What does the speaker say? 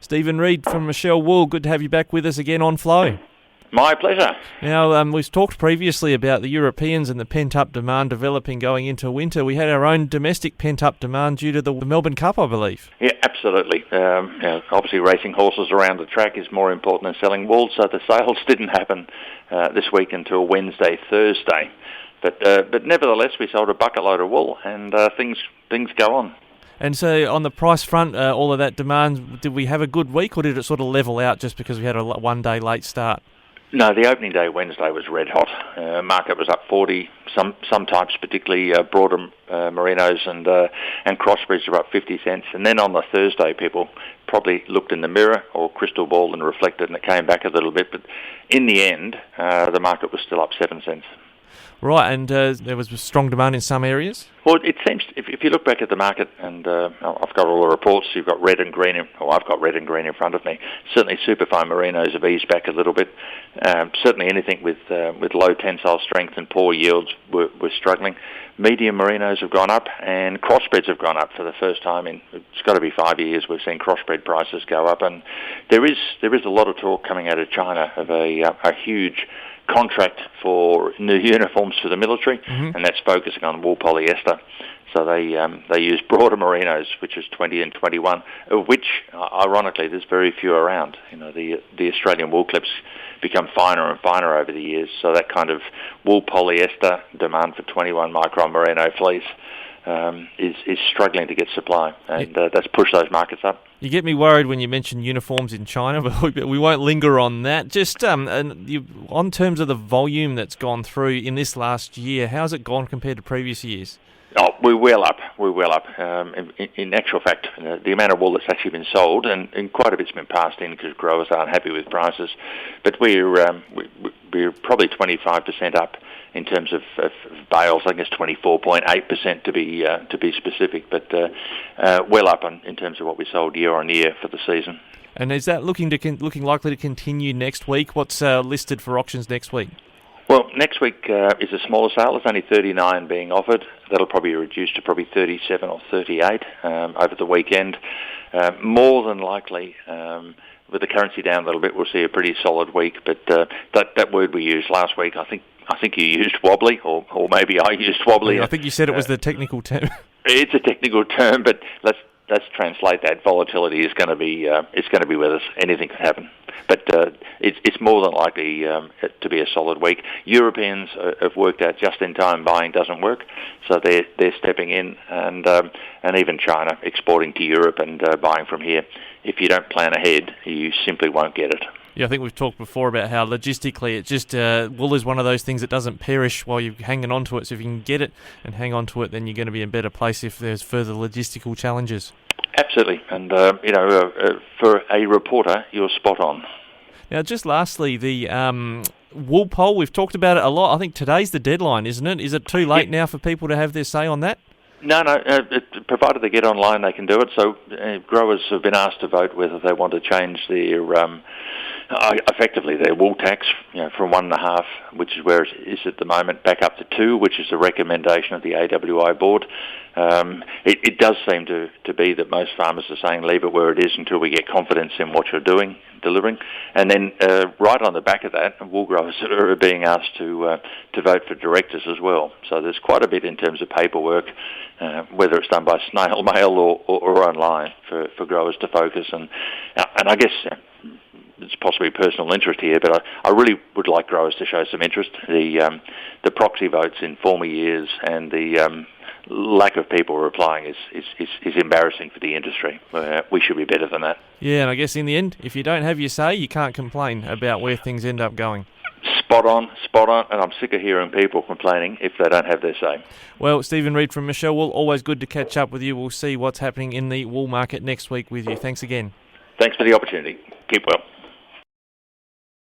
Stephen Reid from Michell Wool, good to have you back with us again on Flow. My pleasure. Now, we've talked previously about the Europeans and the pent-up demand developing going into winter. We had our own domestic pent-up demand due to the Melbourne Cup, I believe. Yeah, absolutely. Obviously, racing horses around the track is more important than selling wool, so the sales didn't happen this week until Wednesday, Thursday. But nevertheless, we sold a bucket load of wool, and things go on. And so on the price front, all of that demand, did we have a good week, or did it sort of level out just because we had a one-day late start? No, the opening day Wednesday was red hot. Market was up 40. Some types, particularly broader merinos and crossbreeds, are up 50 cents. And then on the Thursday, people probably looked in the mirror or crystal ball and reflected, and it came back a little bit. But in the end, the market was still up 7 cents. Right, and there was strong demand in some areas? Well, it seems, if you look back at the market, and I've got all the reports, you've got red and green, I've got red and green in front of me. Certainly superfine merinos have eased back a little bit. Certainly anything with low tensile strength and poor yields were struggling. Medium merinos have gone up, and crossbreds have gone up for the first time in, it's got to be 5 years, we've seen crossbred prices go up. And there is a lot of talk coming out of China of a huge contract for new uniforms for the military, and that's focusing on wool polyester. So they use broader merinos, which is 20 and 21, of which, ironically, there's very few around. You know, the Australian wool clips become finer and finer over the years, so that kind of wool polyester demand for 21 micron merino fleece is struggling to get supply, and that's pushed those markets up. You get me worried when you mention uniforms in China, but we won't linger on that. Just on terms of the volume that's gone through in this last year, how's it gone compared to previous years? Oh, we're well up. In actual fact, the amount of wool that's actually been sold, and quite a bit's been passed in because growers aren't happy with prices, but we're probably 25% up in terms of bales. I guess 24.8% to be specific, but well up in terms of what we sold year on year for the season. And is that looking likely to continue next week? What's listed for auctions next week? Well, next week is a smaller sale. There's only 39 being offered. That'll probably reduce to probably 37 or 38 over the weekend. More than likely, with the currency down a little bit, we'll see a pretty solid week. But that word we used last week, I think you used wobbly, or maybe I used wobbly. I think you said it was the technical term. It's a technical term, but let's translate that. Volatility is going to be with us. Anything can happen, but it's more than likely to be a solid week. Europeans have worked out just-in-time buying doesn't work, so they're stepping in, and even China exporting to Europe and buying from here. If you don't plan ahead, you simply won't get it. Yeah, I think we've talked before about how logistically it just wool is one of those things that doesn't perish while you're hanging on to it. So if you can get it and hang on to it, then you're going to be in a better place if there's further logistical challenges. Absolutely, and for a reporter, you're spot on. Now, just lastly, the Woolpoll, we've talked about it a lot. I think today's the deadline, isn't it? Is it too late now for people to have their say on that? No, provided they get online, they can do it. So growers have been asked to vote whether they want to change their effectively their wool tax, from 1.5, which is where it is at the moment, back up to 2, which is the recommendation of the AWI board. It does seem to be that most farmers are saying leave it where it is until we get confidence in what you're delivering. And then right on the back of that, wool growers are being asked to vote for directors as well. So there's quite a bit in terms of paperwork, whether it's done by snail mail or online for growers to focus. And I guess it's possibly personal interest here, but I really would like growers to show some interest. The proxy votes in former years and the lack of people replying is embarrassing for the industry. We should be better than that. Yeah, and I guess in the end, if you don't have your say, you can't complain about where things end up going. Spot on, and I'm sick of hearing people complaining if they don't have their say. Well, Stephen Reid from Michell Wool, always good to catch up with you. We'll see what's happening in the wool market next week with you. Thanks again. Thanks for the opportunity. Keep well.